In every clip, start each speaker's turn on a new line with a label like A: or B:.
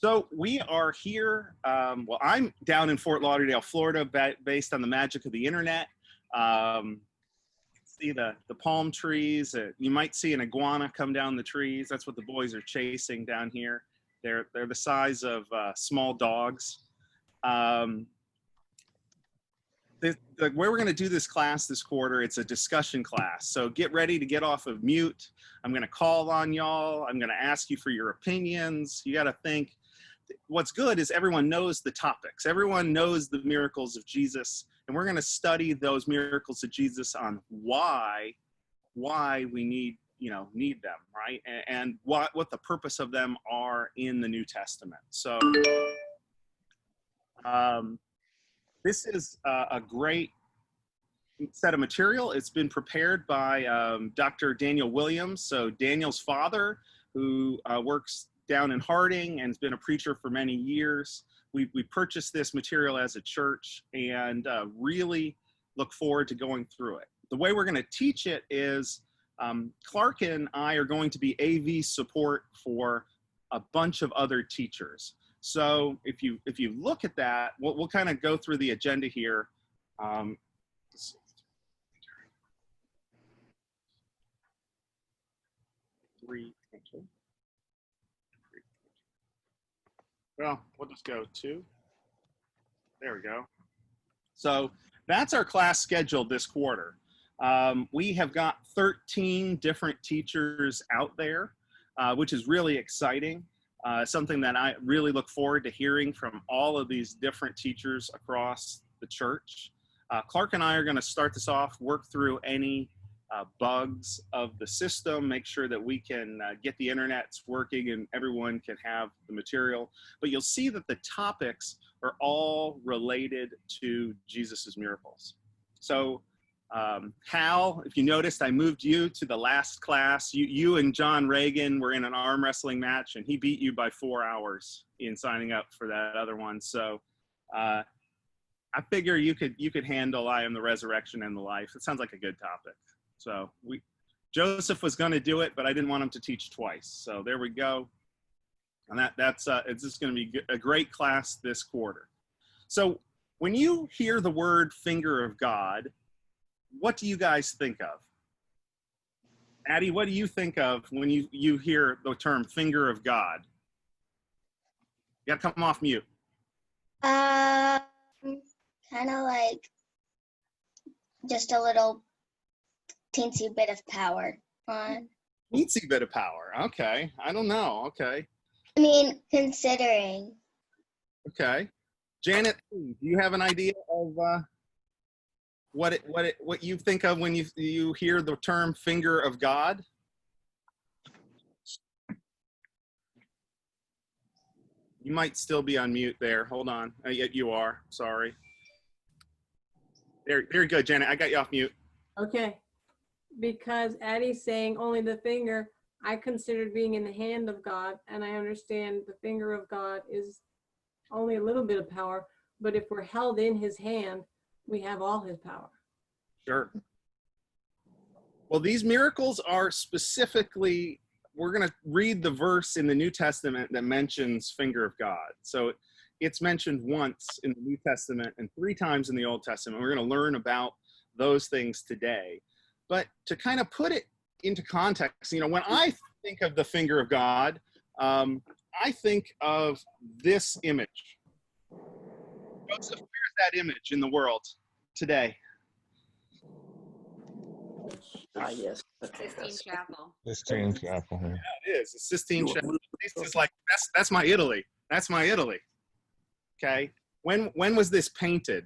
A: So we are here. Well, I'm down in Fort Lauderdale, Florida, based on the magic of the internet. See the palm trees. You might see an iguana come down the trees. That's what the boys are chasing down here. They're the size of small dogs. The way we're going to do this class this quarter, it's a discussion class. So get ready to get off of mute. I'm going to call on y'all. I'm going to ask you for your opinions. You got to think. What's good is everyone knows the topics. Everyone knows the miracles of Jesus, and we're going to study those miracles of Jesus on why we need them, right? And what the purpose of them are in the New Testament. So this is a great set of material. It's been prepared by Dr. Daniel Williams. So Daniel's father, who works down in Harding and has been a preacher for many years. We purchased this material as a church and really look forward to going through it. The way we're going to teach it is Clark and I are going to be AV support for a bunch of other teachers. So if you look at that, we'll kind of go through the agenda here. Well, we'll just go 2. There we go. So that's our class schedule this quarter. We have got 13 different teachers out there, which is really exciting. Something that I really look forward to hearing from all of these different teachers across the church. Clark and I are going to start this off, work through any bugs of the system, make sure that we can get the internets working and everyone can have the material. But you'll see that the topics are all related to Jesus's miracles. So Hal, if you noticed, I moved you to the last class. You and John Reagan were in an arm wrestling match and he beat you by 4 hours in signing up for that other one. So I figure you could handle I am the resurrection and the life. It sounds like a good topic. So Joseph was going to do it, but I didn't want him to teach twice. So there we go. And it's just going to be a great class this quarter. So when you hear the word finger of God, what do you guys think of? Addie, what do you think of when you hear the term finger of God? You got to come off mute.
B: Kind of like just a little teensy bit of power on.
A: Teensy bit of power. Okay. I don't know. Okay.
B: I mean, considering.
A: Okay. Janet, do you have an idea of what you think of when you hear the term finger of God? You might still be on mute there. Hold on. You are. Sorry. There you go, Janet. I got you off mute.
C: Okay. Because Addie's saying only the finger, I considered being in the hand of God, and I understand the finger of God is only a little bit of power, but if we're held in his hand, we have all his power.
A: Sure. Well, these miracles are specifically, we're going to read the verse in the New Testament that mentions finger of God. So it's mentioned once in the New Testament and 3 times in the Old Testament. We're going to learn about those things today. But to kind of put it into context, when I think of the finger of God, I think of this image. Joseph, where's that image in the world today?
D: Yes.
E: Sistine Chapel.
D: Sistine Chapel.
A: Yeah, it is. It's Sistine Chapel. It's like that's my Italy. That's my Italy. Okay. When was this painted?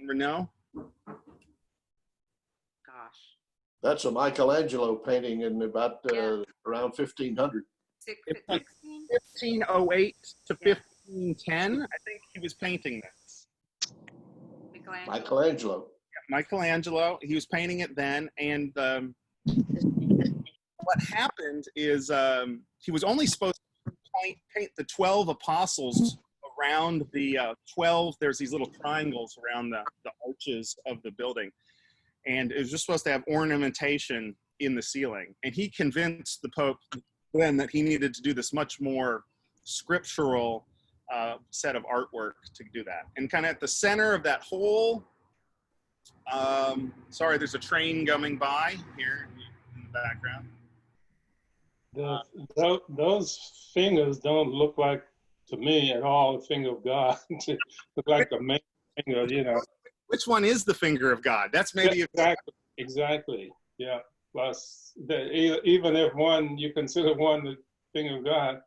A: No.
E: Gosh.
F: That's a Michelangelo painting in about around 1500.
A: 1508 to 1510. I think he was painting this.
F: Michelangelo.
A: Michelangelo. He was painting it then, and what happened is he was only supposed to paint the 12 apostles around the 12. There's these little triangles around the arches of the building, and it was just supposed to have ornamentation in the ceiling. And he convinced the Pope then that he needed to do this much more scriptural set of artwork to do that. And kind of at the center of that whole, sorry, there's a train coming by here in the background.
E: Those fingers don't look like, to me at all, the finger of God. They look like a man finger, you know.
A: Which one is the finger of God? That's maybe
E: Exactly. Yeah. Plus, even if you consider one the finger of God,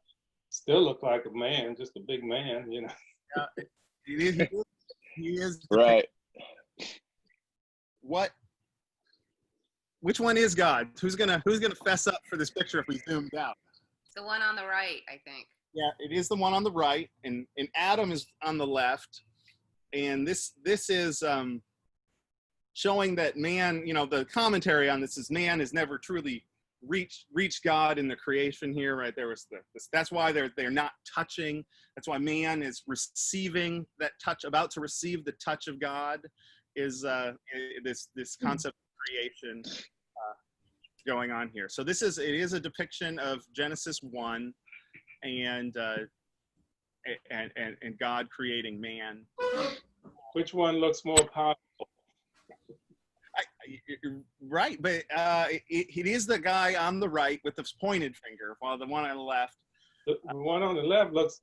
E: still look like a man, just a big man, you know.
A: Yeah, he is
D: Right.
A: Which one is God? Who's gonna fess up for this picture if we zoomed out?
G: It's the one on the right, I think.
A: Yeah, it is the one on the right, and Adam is on the left, and this is showing that man, you know, the commentary on this is man has never truly reached God in the creation here, right? There was that's why they're not touching. That's why man is receiving that touch, about to receive the touch of God, is this concept of creation going on here. So it is a depiction of Genesis 1 and God creating man.
E: Which one looks more powerful?
A: Right, but it is the guy on the right with the pointed finger, while the one on the left.
E: The one on the left looks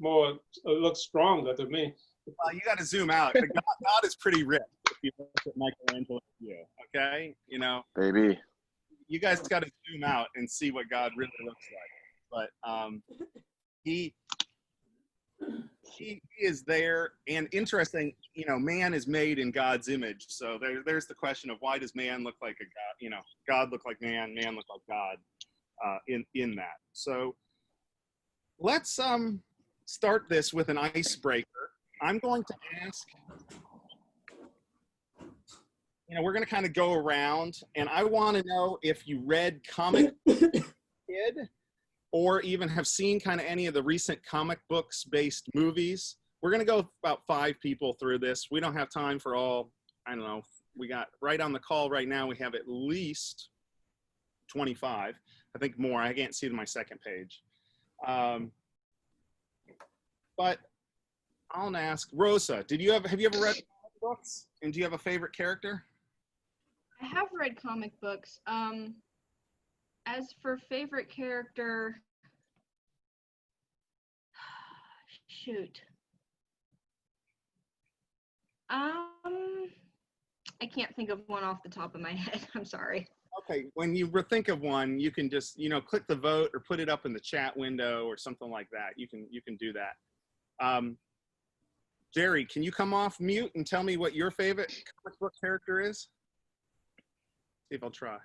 E: stronger to me.
A: Well, you got to zoom out. God is pretty ripped if you look at Michelangelo's view. Okay, you know,
D: Baby.
A: you guys got to zoom out and see what God really looks like. But he is there, and interesting, you know, man is made in God's image. So there's the question of, why does man look like a God? You know, God look like man look like God in that. So let's start this with an icebreaker. I'm going to ask, you know, we're going to kind of go around, and I want to know if you read comic kid, or even have seen kind of any of the recent comic books based movies. We're going to go about 5 people through this. We don't have time for all, I don't know, we got right on the call right now, we have at least 25, I think more. I can't see my second page. But I'll ask Rosa, have you ever read comic books? And do you have a favorite character?
H: I have read comic books. As for favorite character, shoot. I can't think of one off the top of my head. I'm sorry.
A: Okay, when you think of one, you can just, you know, click the vote or put it up in the chat window or something like that. You can do that. Jerry, can you come off mute and tell me what your favorite comic book character is? See if I'll try.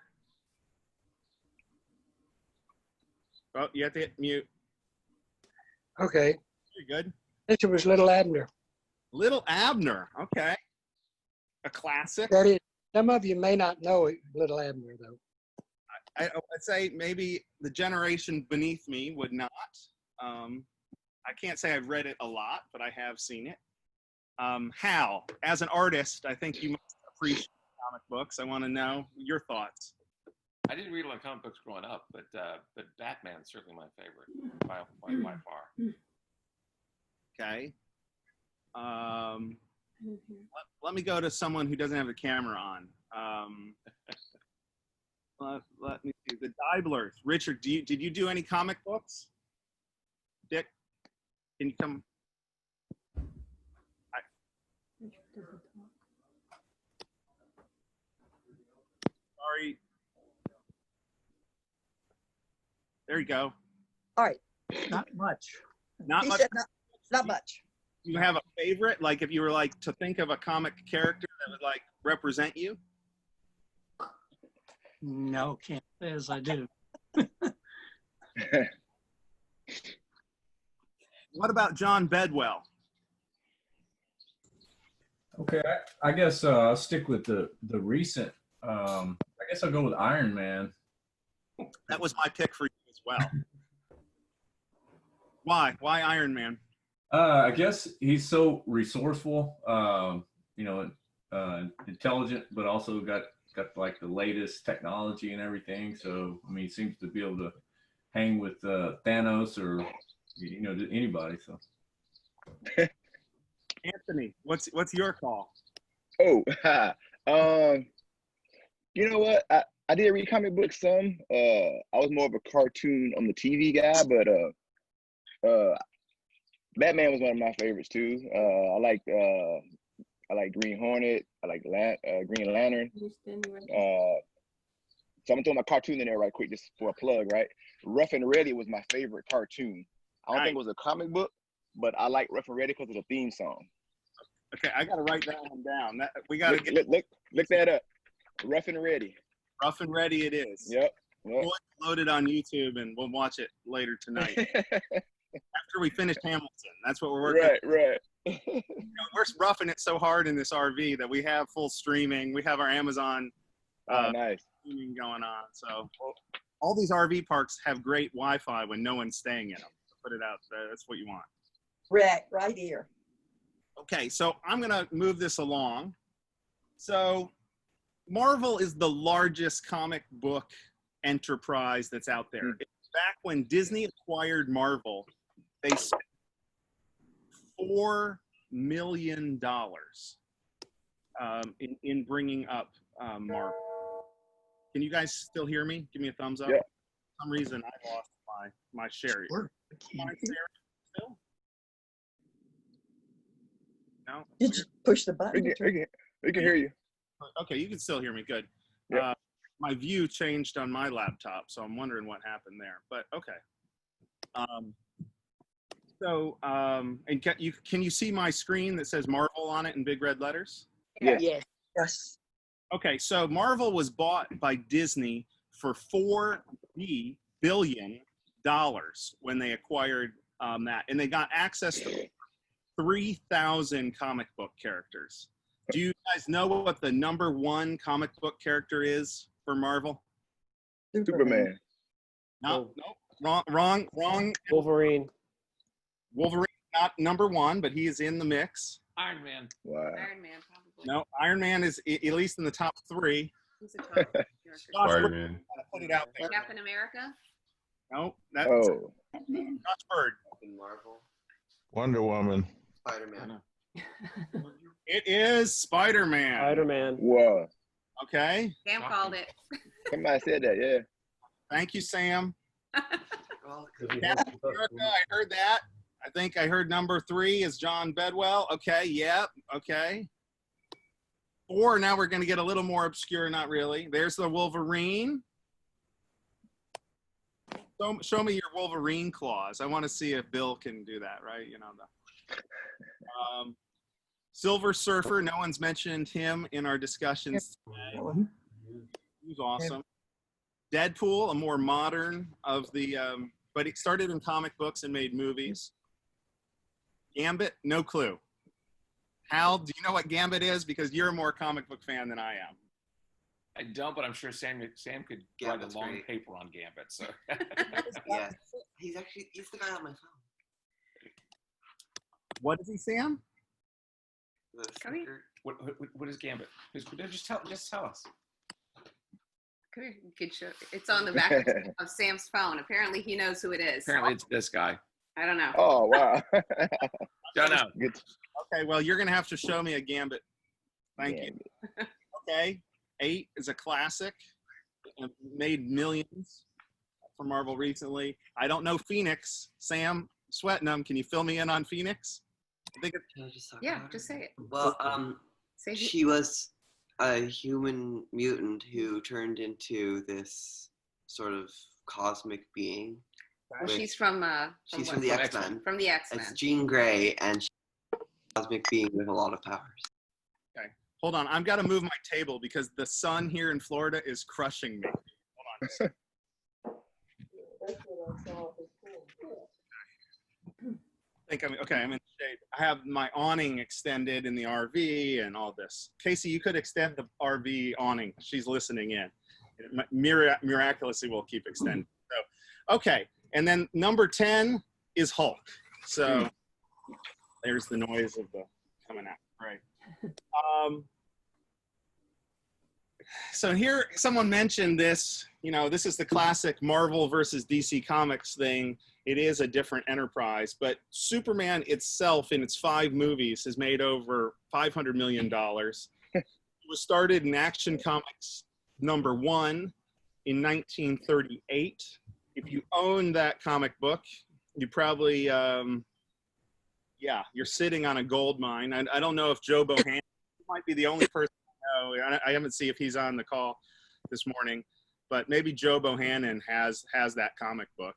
A: Oh, you have to hit mute.
I: Okay.
A: You're good.
I: This was Little Abner.
A: Little Abner. Okay. A classic.
I: That is, some of you may not know Little Abner, though.
A: I'd say maybe the generation beneath me would not. I can't say I've read it a lot, but I have seen it. Hal, as an artist, I think you must appreciate comic books. I want to know your thoughts.
J: I didn't read a lot of comic books growing up, but Batman's certainly my favorite by far.
A: Okay. Let me go to someone who doesn't have a camera on. Let me see. The Dibblers. Richard, did you do any comic books? Dick, can you come? Sorry. There you go.
K: All right. Not much.
A: Not
K: He
A: much.
K: said not much.
A: Do you have a favorite? Like, if you were like to think of a comic character that would like represent you?
K: No, can't say as I do.
A: What about John Bedwell?
L: Okay, I guess I'll stick with the recent. I guess I'll go with Iron Man.
A: That was my pick for you as well. Why? Why Iron Man?
L: I guess he's so resourceful, intelligent, but also got like the latest technology and everything. So I mean, he seems to be able to hang with Thanos or you know, to anybody. So
A: Anthony, what's your call?
M: Oh, you know what? I did read comic books some. I was more of a cartoon on the TV guy, but Batman was one of my favorites too. I like Green Hornet. I like Green Lantern. So I'm gonna throw my cartoon in there right quick just for a plug, right? Rough and Ready was my favorite cartoon. I don't think it was a comic book, but I like Rough and Ready because of the theme song.
A: Okay, I gotta write that one down. We gotta
M: look that up. Rough and Ready.
A: Rough and Ready it is.
M: Yep.
A: We'll load it on YouTube and we'll watch it later tonight. After we finish Hamilton. That's what we're working on.
M: Right.
A: We're roughing it so hard in this RV that we have full streaming. We have our Amazon
M: nice
A: streaming going on. So all these RV parks have great Wi-Fi when no one's staying in them. Put it out there. That's what you want.
K: Right here.
A: Okay, so I'm going to move this along. So Marvel is the largest comic book enterprise that's out there. Back when Disney acquired Marvel, they spent $4 million in bringing up Marvel. Can you guys still hear me? Give me a thumbs up.
M: Yeah.
A: For some reason, I lost my share.
K: Sure.
A: Still? No?
K: Did you push the button?
M: We can hear you.
A: Okay, you can still hear me. Good.
M: Yeah.
A: My view changed on my laptop, so I'm wondering what happened there. But okay. And can you see my screen that says Marvel on it in big red letters?
K: Yes.
A: Okay, so Marvel was bought by Disney for $4 billion when they acquired that, and they got access to 3,000 comic book characters. Do you guys know what the #1 comic book character is for Marvel?
M: Superman.
A: No, wrong.
N: Wolverine.
A: Wolverine, not #1, but he is in the mix.
J: Iron Man.
M: Wow.
G: Iron Man, probably.
A: No, Iron Man is at least in the top 3.
G: Who's the top character?
D: Spider-Man.
A: Put it out there.
G: Captain America?
A: No, that's
M: Oh.
A: Josh Bird.
N: Marvel.
D: Wonder Woman.
N: Spider-Man.
A: It is Spider-Man.
N: Spider-Man.
M: Whoa.
A: Okay.
G: Sam called it.
M: Somebody said that, yeah.
A: Thank you, Sam.
N: Well,
A: Captain America, I heard that. I think I heard #3 is John Bedwell. Okay, yep, okay. 4, now we're going to get a little more obscure, not really. There's the Wolverine. Show me your Wolverine claws. I want to see if Bill can do that, right? You know, Silver Surfer, no one's mentioned him in our discussions today. He's awesome. Deadpool, a more modern of the, but he started in comic books and made movies. Gambit, no clue. Hal, do you know what Gambit is? Because you're a more comic book fan than I am.
J: I don't, but I'm sure Sam could write a long paper on Gambit. So
N: yeah, he's the guy on my phone.
A: What is he, Sam?
G: Come here.
J: What is Gambit? Just tell us.
G: Come here. You could show. It's on the back of Sam's phone. Apparently, he knows who it is.
J: Apparently, it's this guy.
G: I don't know.
M: Oh, wow.
J: Don't know.
M: Good.
A: Okay, well, you're going to have to show me a Gambit. Thank you. Okay, 8 is a classic. It made millions for Marvel recently. I don't know Phoenix. Sam Sweatingham, can you fill me in on Phoenix? I think
G: just say it.
N: Well,
G: She
N: was a human mutant who turned into this sort of cosmic being.
G: Well, she's from
N: the X-Men.
G: From the X-Men.
N: It's Jean Grey, and she's a cosmic being with a lot of powers.
A: Okay, hold on. I've got to move my table because the sun here in Florida is crushing me. Hold on. I'm in shade. I have my awning extended in the RV and all this. Casey, you could extend the RV awning. She's listening in. It miraculously will keep extending. So, okay, and then #10 is Hulk. So there's the noise of the coming out. Right. So here, someone mentioned this this is the classic Marvel versus DC Comics thing. It is a different enterprise, but Superman itself in its 5 movies has made over $500 million. It was started in Action Comics #1 in 1938. If you own that comic book, you probably, you're sitting on a gold mine. I don't know if Joe Bohan might be the only person I know. I haven't seen if he's on the call this morning, but maybe Joe Bohannon has that comic book.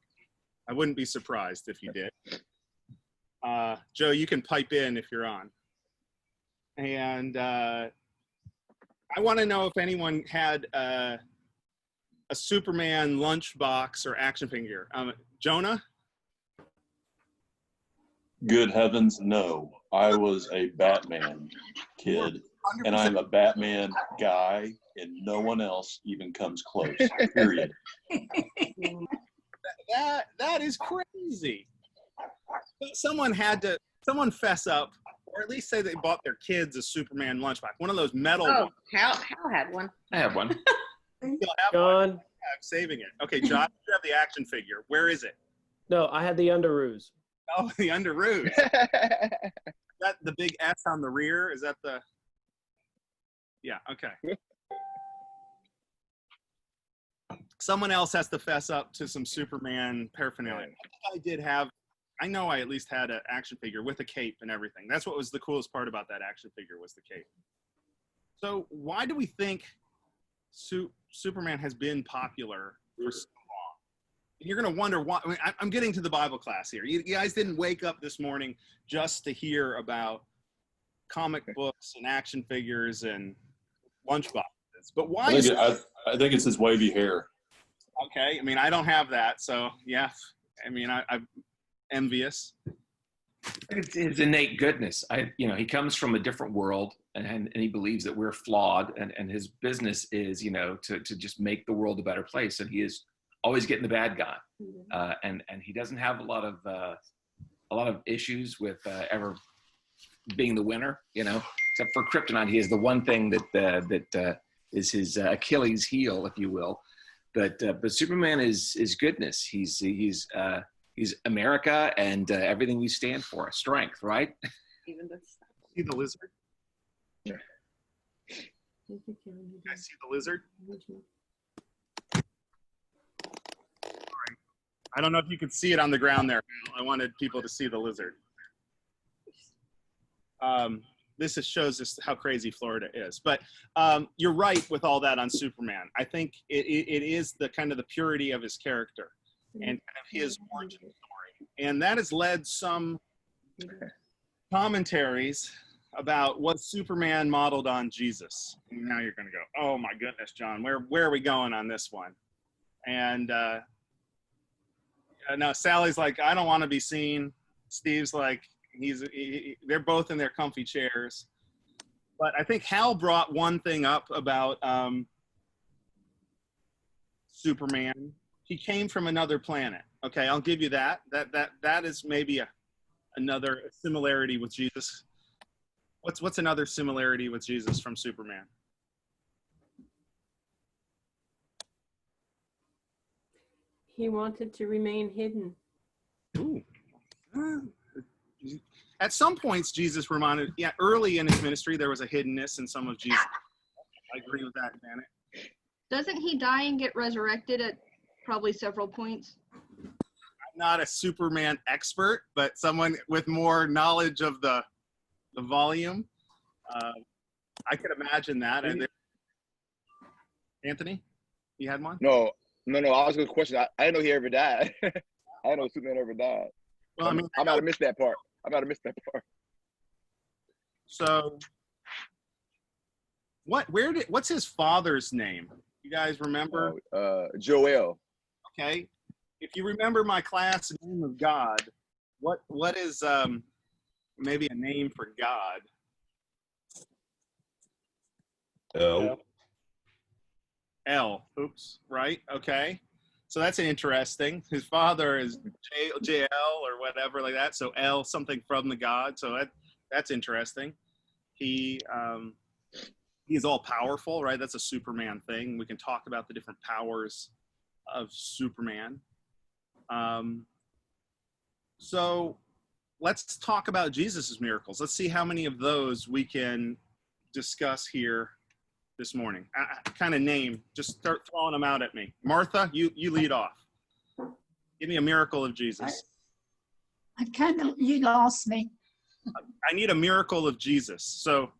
A: I wouldn't be surprised if you did. Joe, you can pipe in if you're on. And I want to know if anyone had a Superman lunchbox or action figure. Jonah?
O: Good heavens, no. I was a Batman kid, and I'm a Batman guy, and no one else even comes close, period.
A: That is crazy. Someone fess up, or at least say they bought their kids a Superman lunchbox, one of those metal ones.
G: Hal had one.
J: I have one.
A: Still have one. I'm saving it. Okay, John, you have the action figure. Where is it?
P: No, I had the Underoos.
A: Oh, the Underoos. Is that the big S on the rear? Is that the? Yeah. Okay. Someone else has to fess up to some Superman paraphernalia. I know I at least had an action figure with a cape and everything. That's what was the coolest part about that action figure, was the cape. So why do we think Superman has been popular for so long? You're going to wonder why. I mean, I'm getting to the Bible class here. You guys didn't wake up this morning just to hear about comic books and action figures and lunchboxes. But why
O: I think it's his wavy hair.
A: Okay, I mean, I don't have that, so yeah. I mean, I'm envious.
J: It's his innate goodness. He comes from a different world, and he believes that we're flawed, and his business is, to just make the world a better place, and he is always getting the bad guy, and he doesn't have a lot of issues with ever being the winner, except for Kryptonite. He is the one thing that is his Achilles heel, if you will. But Superman is goodness. He's America and everything we stand for. Strength, right?
G: Even the
A: see the lizard. Yeah. You guys see the lizard? All right. I don't know if you could see it on the ground there. I wanted people to see the lizard. This shows us how crazy Florida is. But you're right with all that on Superman. I think it is the kind of the purity of his character and kind of his origin story. And that has led some commentaries about what Superman modeled on Jesus. And now you're going to go, oh my goodness, John, where are we going on this one? And now Sally's like, I don't want to be seen. Steve's like, they're both in their comfy chairs. But I think Hal brought one thing up about Superman. He came from another planet. Okay, I'll give you that. That is maybe another similarity with Jesus. What's another similarity with Jesus from Superman?
C: He wanted to remain hidden.
A: Ooh. At some points, Jesus reminded, early in his ministry, there was a hiddenness in some of Jesus. I agree with that, Janet.
H: Doesn't he die and get resurrected at probably several points?
A: I'm not a Superman expert, but someone with more knowledge of the volume. I could imagine that. And Anthony, you had one?
M: No. I was going to question. I didn't know he ever died. I didn't know Superman ever died.
A: Well, I mean,
M: I might have missed that part.
A: So, what's his father's name? You guys remember?
M: Joel.
A: Okay. If you remember my class, Name of God, what is maybe a name for God? L. Oops. Right. Okay. So that's interesting. His father is JL or whatever like that. So L, something from the God. So that's interesting. He he's all powerful, right? That's a Superman thing. We can talk about the different powers of Superman. So let's talk about Jesus's miracles. Let's see how many of those we can discuss here this morning. Kind of name, just start throwing them out at me. Martha, you lead off. Give me a miracle of Jesus.
Q: You lost me.
A: I need a miracle of Jesus. So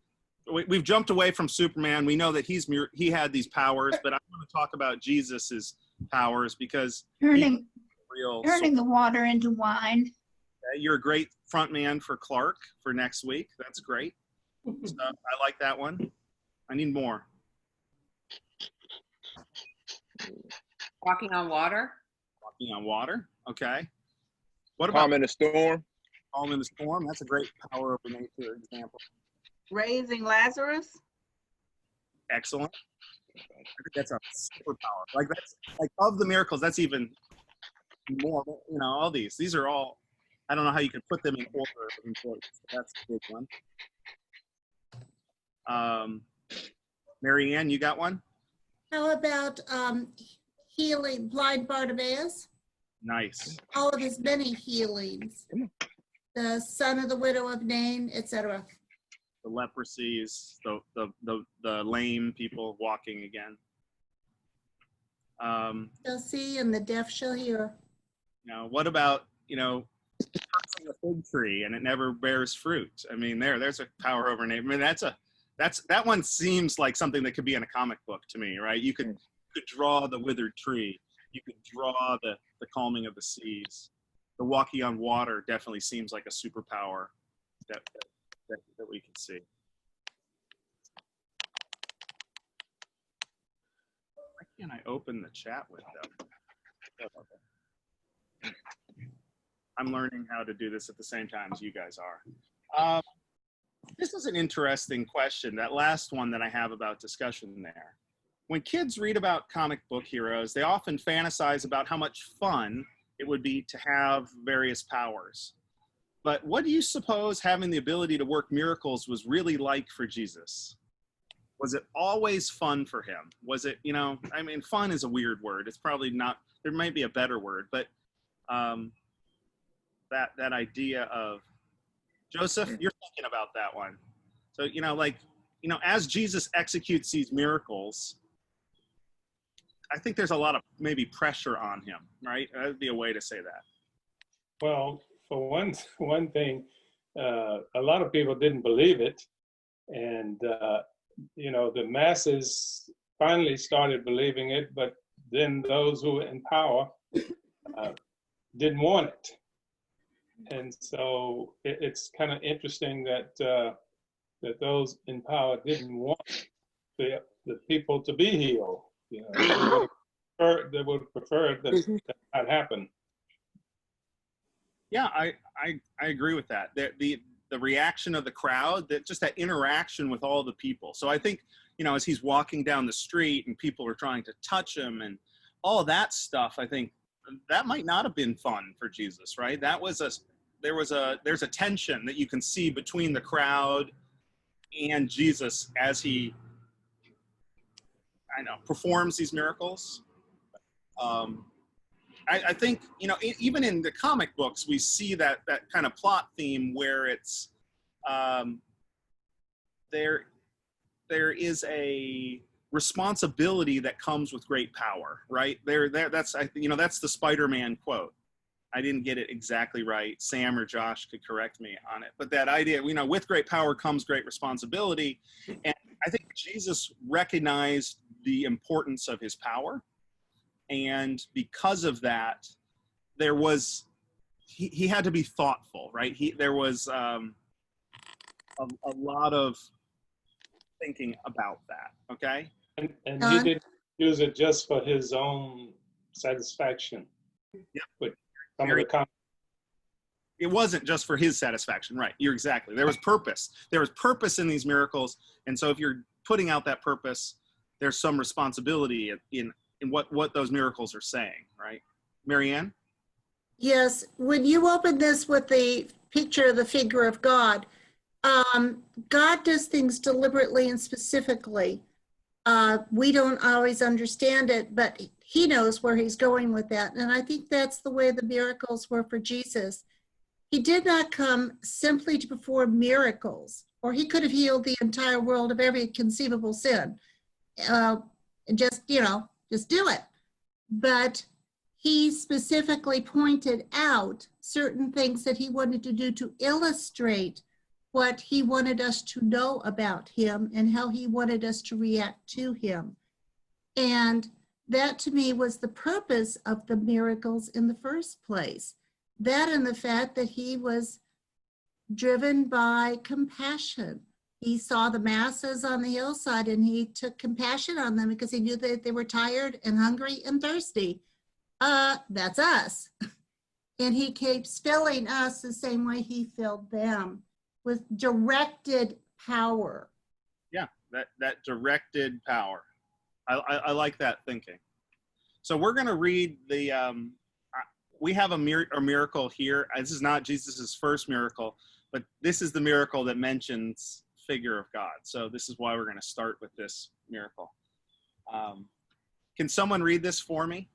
A: we've jumped away from Superman. We know that he had these powers, but I want to talk about Jesus's powers because
Q: Turning
A: real.
Q: the water into wine.
A: Okay, you're a great front man for Clark for next week. That's great. So I like that one. I need more.
G: Walking on water.
A: Walking on water. Okay. What about
M: Calm in the storm?
A: Calm in the storm. That's a great power over nature example.
R: Raising Lazarus.
A: Excellent. I think that's a superpower. Like that's like of the miracles. That's even more. You know, all these are all. I don't know how you can put them in order of importance. But that's a big one. Mary Ann, you got one?
S: How about healing blind Bartimaeus?
A: Nice.
S: All of his many healings. The son of the widow of Nain, etc.
A: The leprosies, the lame people walking again.
S: Shall see and the deaf shall hear.
A: You know, what about, you know, a fig tree and it never bears fruit? I mean, there's a power over nature. I mean, that one seems like something that could be in a comic book to me, right? You could draw the withered tree. You could draw the calming of the seas. The walking on water definitely seems like a superpower that we can see. Why can't I open the chat window? I'm learning how to do this at the same time as you guys are. This is an interesting question, that last one that I have about discussion there. When kids read about comic book heroes, they often fantasize about how much fun it would be to have various powers. But what do you suppose having the ability to work miracles was really like for Jesus? Was it always fun for him? Was it, you know, I mean, fun is a weird word. It's probably not, there might be a better word, but that idea of, Joseph, you're thinking about that one. So, you know, like, you know, as Jesus executes these miracles, I think there's a lot of maybe pressure on him, right? That would be a way to say that.
E: Well, for one thing, a lot of people didn't believe it. And, you know, the masses finally started believing it, but then those who were in power didn't want it. And so it's kind of interesting that that those in power didn't want the people to be healed. You know, they would prefer that that happen.
A: Yeah, I agree with that. The reaction of the crowd, that just that interaction with all the people. So I think, you know, as he's walking down the street and people are trying to touch him and all of that stuff, I think that might not have been fun for Jesus, right? There's a tension that you can see between the crowd and Jesus as he, performs these miracles. I think, you know, even in the comic books, we see that kind of plot theme where it's, there is a responsibility that comes with great power, right? That's the Spider-Man quote. I didn't get it exactly right. Sam or Josh could correct me on it. But that idea, you know, with great power comes great responsibility. And I think Jesus recognized the importance of his power. And because of that, there was, he had to be thoughtful, right? There was a lot of thinking about that, okay?
E: And he didn't use it just for his own satisfaction.
A: Yeah.
E: But some of the
A: it wasn't just for his satisfaction, right? You're exactly. There was purpose. There was purpose in these miracles. And so if you're putting out that purpose, there's some responsibility in what those miracles are saying, right? Mary Ann?
S: Yes, when you open this with the picture of the figure of God, God does things deliberately and specifically. We don't always understand it, but he knows where he's going with that. And I think that's the way the miracles were for Jesus. He did not come simply to perform miracles, or he could have healed the entire world of every conceivable sin. And just do it. But he specifically pointed out certain things that he wanted to do to illustrate what he wanted us to know about him and how he wanted us to react to him. And that to me was the purpose of the miracles in the first place. That and the fact that he was driven by compassion. He saw the masses on the hillside and he took compassion on them because he knew that they were tired and hungry and thirsty. That's us. And he keeps filling us the same way he filled them, with directed power.
A: Yeah, that directed power. I like that thinking. So we're going to read the, we have a miracle here. This is not Jesus's first miracle, but this is the miracle that mentions figure of God. So this is why we're going to start with this miracle. Can someone read this for me?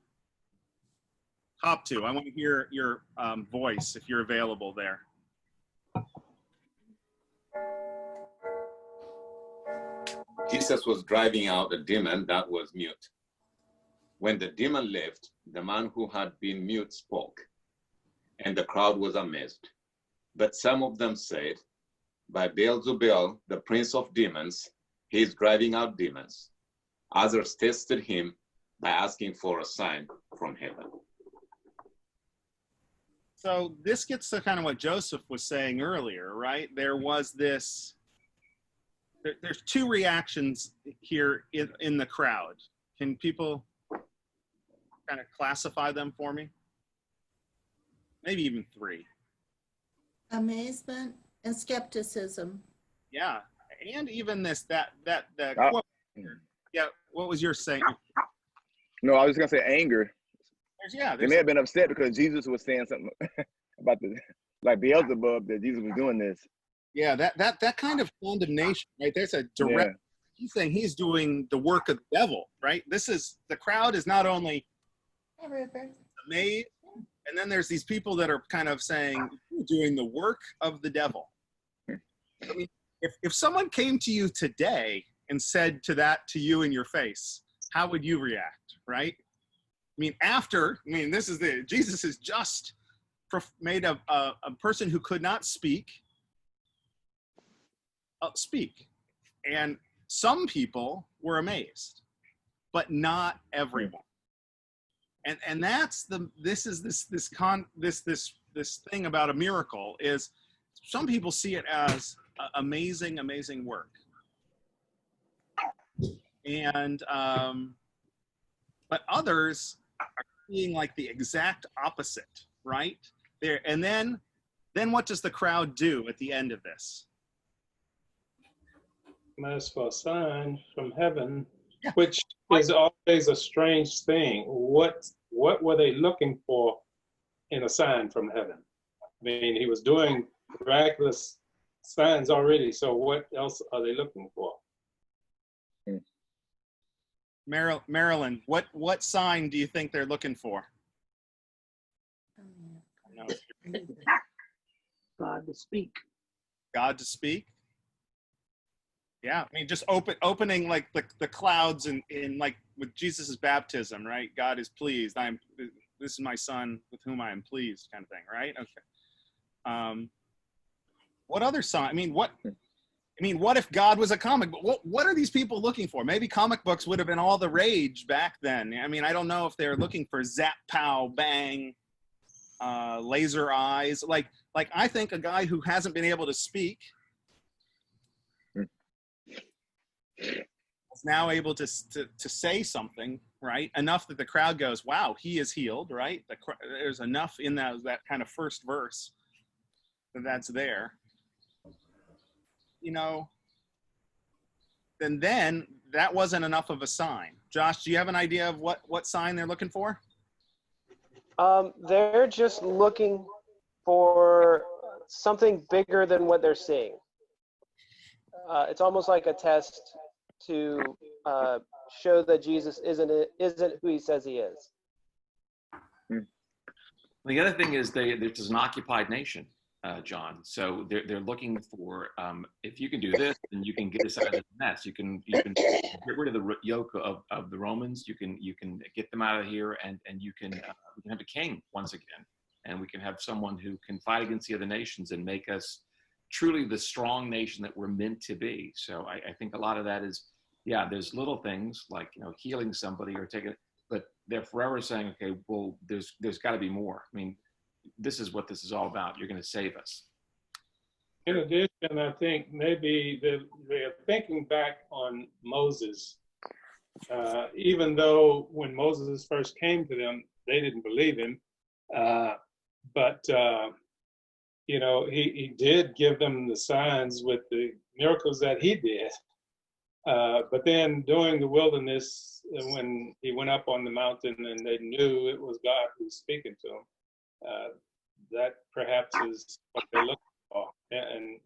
A: Top two. I want to hear your voice if you're available there.
T: Jesus was driving out a demon that was mute. When the demon left, the man who had been mute spoke, and the crowd was amazed. But some of them said, by Beelzebul, the prince of demons, he is driving out demons. Others tested him by asking for a sign from heaven.
A: So this gets to kind of what Joseph was saying earlier, right? There was this, there's two reactions here in the crowd. Can people kind of classify them for me? Maybe even three.
S: Amazement and skepticism.
A: Yeah, and even this, that quote. Yeah, what was your saying?
M: No, I was just gonna say anger. They may have been upset because Jesus was saying something about like Beelzebub, that Jesus was doing this.
A: Yeah, that kind of condemnation, right? There's a direct. He's saying he's doing the work of the devil, right? The crowd is not only amazed, and then there's these people that are kind of saying you're doing the work of the devil. I mean, if someone came to you today and said to you in your face, how would you react, right? Jesus has just made a person who could not speak. And some people were amazed, but not everyone. And that's this thing about a miracle is some people see it as amazing work. And but others are seeing like the exact opposite, right? And then what does the crowd do at the end of this?
E: Ask for a sign from heaven, which is always a strange thing. What were they looking for in a sign from heaven? I mean, he was doing miraculous signs already, so what else are they looking for?
A: Marilyn, what sign do you think they're looking for?
R: God to speak.
A: God to speak? Yeah, I mean, just opening like the clouds in like with Jesus's baptism, right? God is pleased. This is my son with whom I am pleased, kind of thing, right? Okay. What other sign? What if God was a comic book? What are these people looking for? Maybe comic books would have been all the rage back then. I mean, I don't know if they're looking for zap, pow, bang, laser eyes. Like I think a guy who hasn't been able to speak is now able to say something, right? Enough that the crowd goes, wow, he is healed, right? There's enough in that kind of first verse that's there. Then that wasn't enough of a sign. Josh, do you have an idea of what sign they're looking for?
P: They're just looking for something bigger than what they're seeing. it's almost like a test to show that Jesus isn't who he says he is.
J: The other thing is there's an occupied nation, John. So they're looking for, if you can do this, then you can get us out of this mess. You can get rid of the yoke of the Romans. You can get them out of here, and we can have a king once again, and we can have someone who can fight against the other nations and make us truly the strong nation that we're meant to be. So I think a lot of that is, yeah, there's little things like, healing somebody or taking, but they're forever saying, okay, well, there's got to be more. I mean, this is what this is all about. You're going to save us.
E: In addition, I think maybe they're thinking back on Moses, even though when Moses first came to them, they didn't believe him. But he did give them the signs with the miracles that he did. But then during the wilderness, when he went up on the mountain and they knew it was God who was speaking to him, that perhaps is what they're looking for. And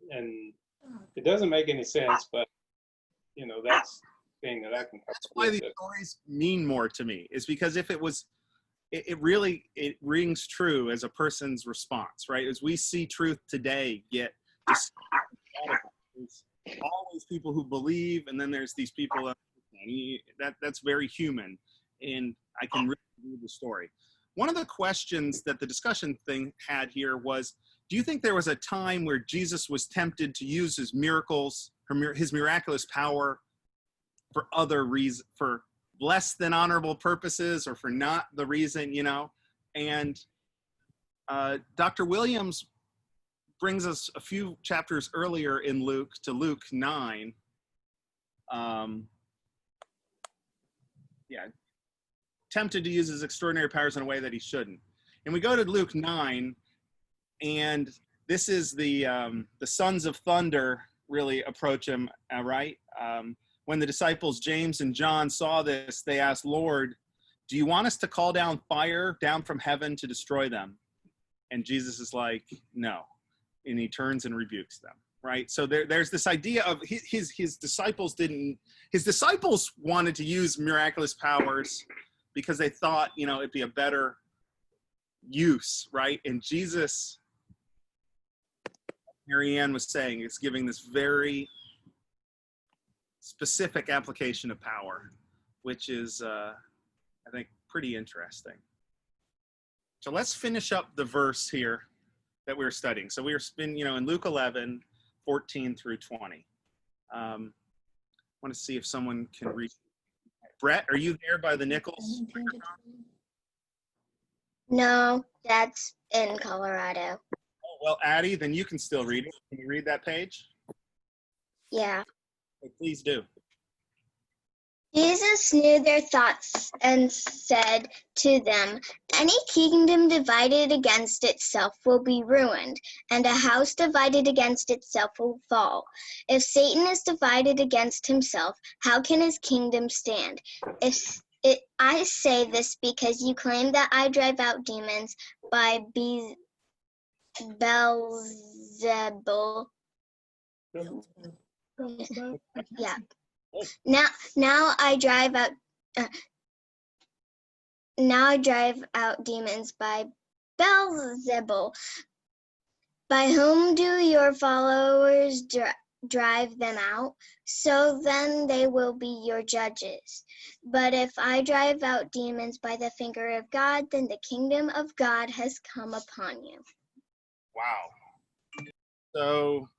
E: it doesn't make any sense, but that's the thing that I can.
A: That's why these stories mean more to me, is because if it was, it really rings true as a person's response, right? As we see truth today get just always people who believe, and then there's these people that's very human, and I can really read the story. One of the questions that the discussion thing had here was, do you think there was a time where Jesus was tempted to use his miracles, his miraculous power for other reasons, for less than honorable purposes, or for not the reason, and Dr. Williams brings us a few chapters earlier in Luke to Luke 9. Tempted to use his extraordinary powers in a way that he shouldn't. And we go to Luke 9, and this is the sons of thunder really approach him, right? When the disciples James and John saw this, they asked, Lord, do you want us to call down fire down from heaven to destroy them? And Jesus is like, no. And he turns and rebukes them, right? So there's this idea of his disciples wanted to use miraculous powers because they thought, it'd be a better use, right? And Jesus, Marianne was saying, is giving this very specific application of power, which is, I think, pretty interesting. So let's finish up the verse here that we were studying. So we were in Luke 11, 14 through 20. I want to see if someone can read. Brett, are you there by the Nichols?
B: No, that's in Colorado.
A: Oh, well, Addie, then you can still read it. Can you read that page?
B: Yeah.
A: Okay, please do.
B: Jesus knew their thoughts and said to them, any kingdom divided against itself will be ruined, and a house divided against itself will fall. If Satan is divided against himself, how can his kingdom stand? I say this because you claim that I drive out demons by Beelzebul. Yeah. Now I drive out demons by Beelzebul. By whom do your followers drive them out? So then they will be your judges. But if I drive out demons by the finger of God, then the kingdom of God has come upon you.
A: Wow. So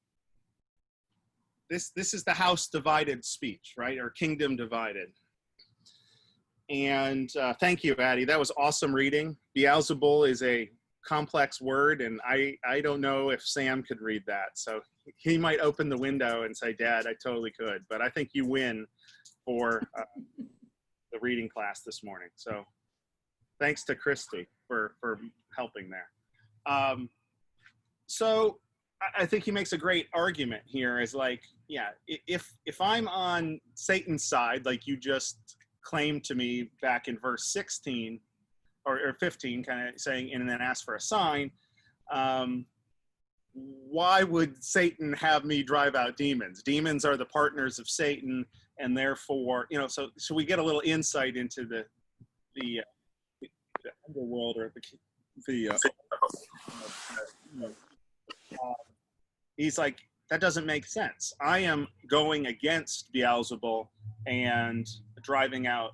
A: this is the house divided speech, right? Or kingdom divided. And thank you, Addie. That was awesome reading. Beelzebul is a complex word, and I don't know if Sam could read that. So he might open the window and say, Dad, I totally could. But I think you win for the reading class this morning. So thanks to Christy for helping there. So I think he makes a great argument here, is like, yeah, if I'm on Satan's side, like you just claimed to me back in verse 16 or 15, kind of saying, and then ask for a sign, why would Satan have me drive out demons? Demons are the partners of Satan, and therefore, you know, so we get a little insight into the underworld, or he's like, that doesn't make sense. I am going against Beelzebul and driving out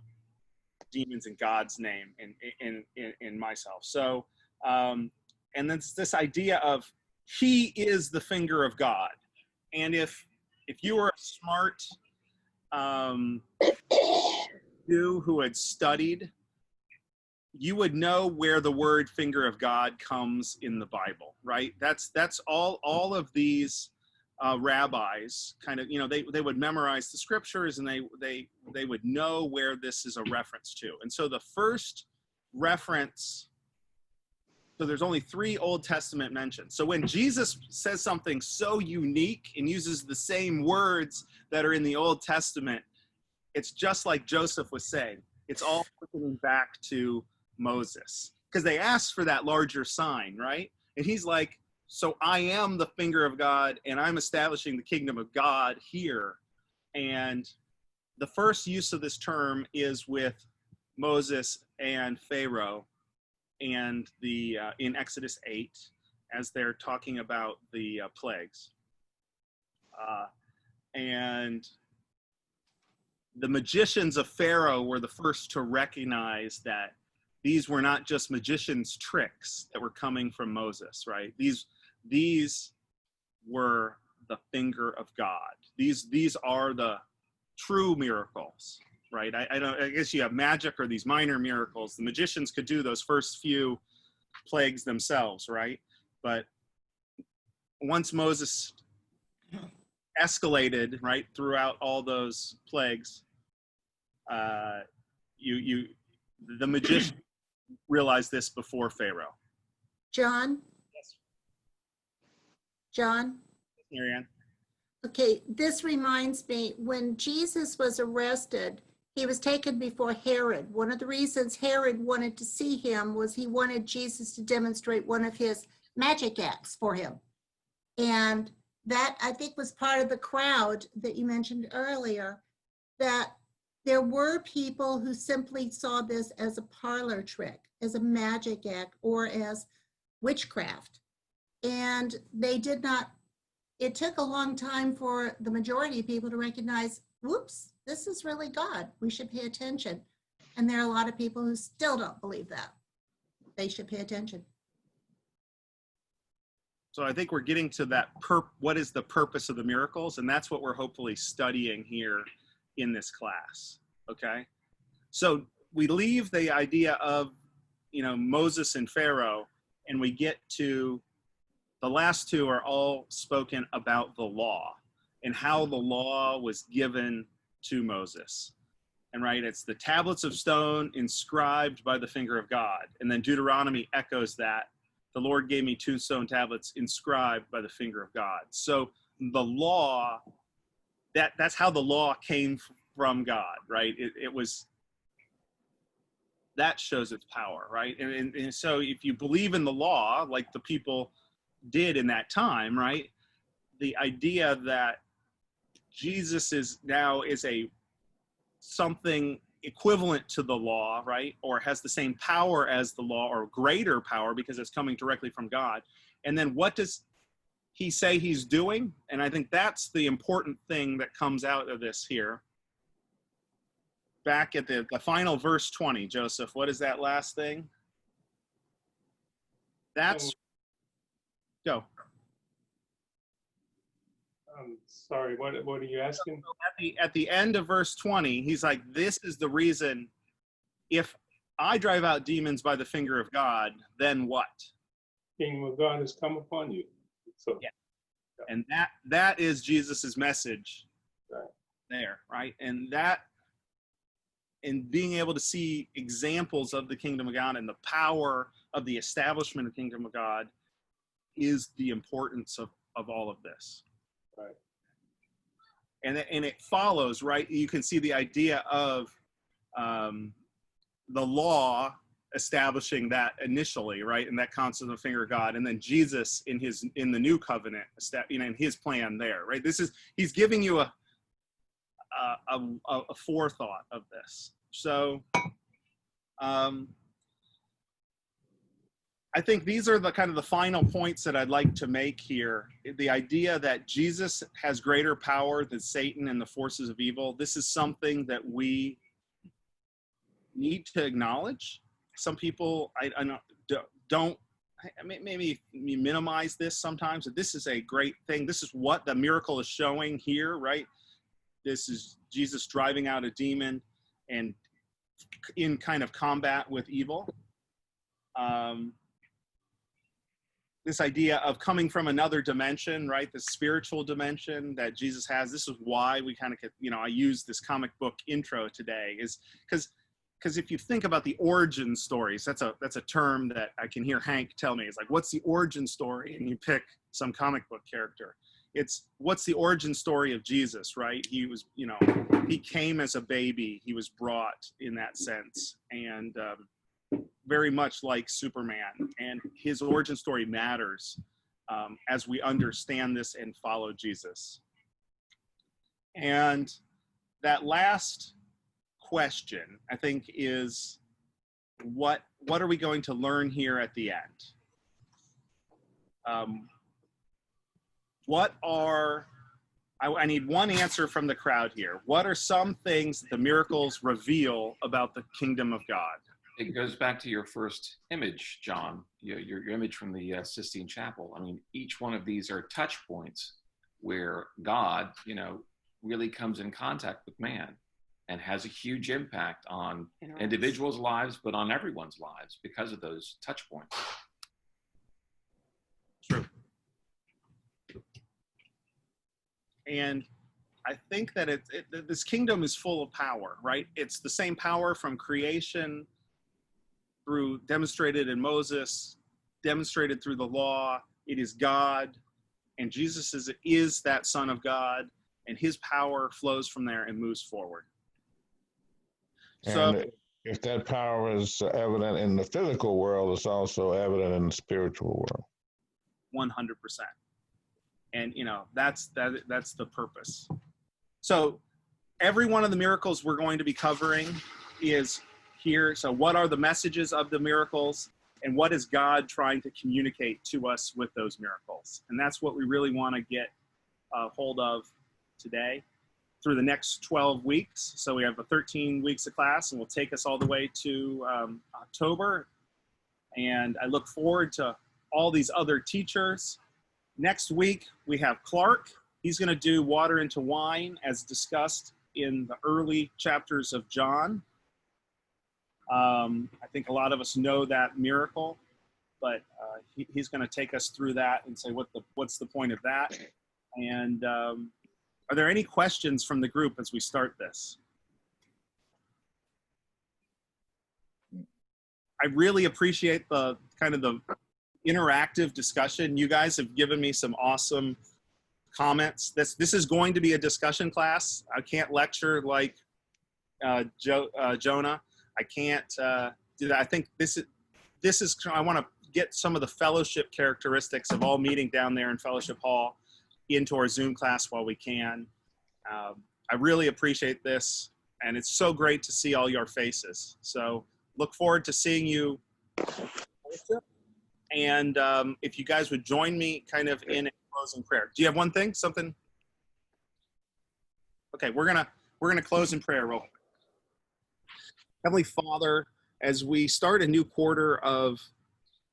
A: demons in God's name in myself. So, and then this idea of he is the finger of God. And if you were a smart Jew who had studied, you would know where the word finger of God comes in the Bible, right? That's all of these rabbis kind of, you know, they would memorize the scriptures, and they would know where this is a reference to. And so the first reference, so there's only 3 Old Testament mentions. So when Jesus says something so unique and uses the same words that are in the Old Testament, it's just like Joseph was saying. It's all looking back to Moses, because they asked for that larger sign, right? And he's like, so I am the finger of God, and I'm establishing the kingdom of God here. And the first use of this term is with Moses and Pharaoh, and in Exodus 8, as they're talking about the plagues. And the magicians of Pharaoh were the first to recognize that these were not just magicians' tricks that were coming from Moses, right? These were the finger of God. These are the true miracles, right? I guess you have magic or these minor miracles. The magicians could do those first few plagues themselves, right? But once Moses escalated, right, throughout all those plagues, the magician realized this before Pharaoh.
S: John?
A: Yes.
S: John?
A: Marianne?
S: Okay, this reminds me, when Jesus was arrested, he was taken before Herod. One of the reasons Herod wanted to see him was he wanted Jesus to demonstrate one of his magic acts for him. And that, I think, was part of the crowd that you mentioned earlier, that there were people who simply saw this as a parlor trick, as a magic act, or as witchcraft. And they did not, it took a long time for the majority of people to recognize, whoops, this is really God. We should pay attention. And there are a lot of people who still don't believe that. They should pay attention.
A: So I think we're getting to that, what is the purpose of the miracles? And that's what we're hopefully studying here in this class, okay? So we leave the idea of, you know, Moses and Pharaoh, and we get to the last 2 are all spoken about the law and how the law was given to Moses. And right, it's the tablets of stone inscribed by the finger of God. And then Deuteronomy echoes that. The Lord gave me 2 stone tablets inscribed by the finger of God. So the law, that's how the law came from God, right? It was, that shows its power, right? And so if you believe in the law, like the people did in that time, right? The idea that Jesus is something equivalent to the law, right? Or has the same power as the law, or greater power, because it's coming directly from God. And then what does he say he's doing? And I think that's the important thing that comes out of this here. Back at the final verse 20, Joseph, what is that last thing? That's, go.
E: I'm sorry, what are you asking?
A: At the end of verse 20, he's like, this is the reason, if I drive out demons by the finger of God, then what?
E: Kingdom of God has come upon you. So,
A: yeah. And that is Jesus's message,
E: right
A: there, right? And that, and being able to see examples of the kingdom of God and the power of the establishment of the kingdom of God is the importance of all of this.
E: Right.
A: And it follows, right? You can see the idea of the law establishing that initially, right? And that concept of the finger of God, and then Jesus in the new covenant, in his plan there, right? He's giving you a forethought of this. So I think these are the kind of the final points that I'd like to make here. The idea that Jesus has greater power than Satan and the forces of evil. This is something that we need to acknowledge. Some people don't maybe minimize this sometimes. This is a great thing. This is what the miracle is showing here, right? This is Jesus driving out a demon and in kind of combat with evil. This idea of coming from another dimension, right? The spiritual dimension that Jesus has. This is why we kind of, I use this comic book intro today, is because if you think about the origin stories, that's a term that I can hear Hank tell me. It's like, what's the origin story? And you pick some comic book character. It's what's the origin story of Jesus, right? He was, he came as a baby. He was brought in that sense. And very much like Superman, and his origin story matters as we understand this and follow Jesus. And that last question, I think, is what are we going to learn here at the end? I need one answer from the crowd here. What are some things that the miracles reveal about the kingdom of God?
J: It goes back to your first image, John, your image from the Sistine Chapel. I mean, each one of these are touch points where God, really comes in contact with man and has a huge impact on individuals' lives, but on everyone's lives because of those touch points.
A: True. And I think that this kingdom is full of power, right? It's the same power from creation through demonstrated in Moses, demonstrated through the law. It is God, and Jesus is that Son of God, and his power flows from there and moves forward. So,
D: and if that power is evident in the physical world, it's also evident in the spiritual world.
A: 100%. And that's the purpose. So every one of the miracles we're going to be covering is here. So what are the messages of the miracles, and what is God trying to communicate to us with those miracles? And that's what we really want to get hold of today through the next 12 weeks. So we have 13 weeks of class, and will take us all the way to October. And I look forward to all these other teachers. Next week, we have Clark. He's going to do water into wine as discussed in the early chapters of John. I think a lot of us know that miracle, but he's going to take us through that and say what's the point of that. And are there any questions from the group as we start this? I really appreciate the kind of the interactive discussion. You guys have given me some awesome comments. This is going to be a discussion class. I can't lecture like Jonah. I can't do that. I think this is, I want to get some of the fellowship characteristics of all meeting down there in Fellowship Hall into our Zoom class while we can. I really appreciate this, and it's so great to see all your faces. So look forward to seeing you. And if you guys would join me kind of in a closing prayer. Do you have one thing, something? Okay, we're gonna close in prayer real quick. Heavenly Father, as we start a new quarter of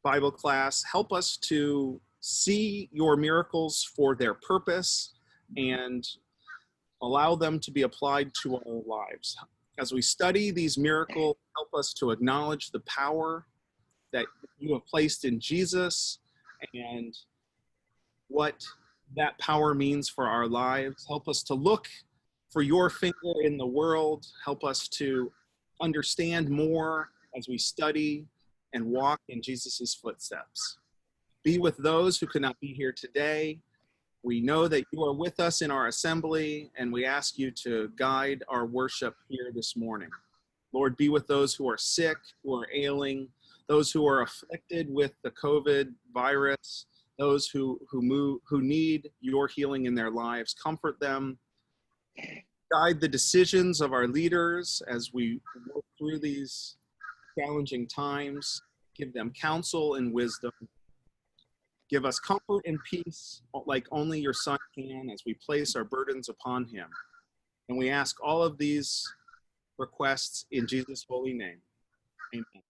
A: Bible class, help us to see your miracles for their purpose and allow them to be applied to our lives. As we study these miracles, help us to acknowledge the power that you have placed in Jesus and what that power means for our lives. Help us to look for your finger in the world. Help us to understand more as we study and walk in Jesus's footsteps. Be with those who could not be here today. We know that you are with us in our assembly, and we ask you to guide our worship here this morning. Lord, be with those who are sick, who are ailing, those who are afflicted with the COVID virus, those who need your healing in their lives. Comfort them. Guide the decisions of our leaders as we work through these challenging times. Give them counsel and wisdom. Give us comfort and peace like only your Son can as we place our burdens upon him. And we ask all of these requests in Jesus' holy name. Amen.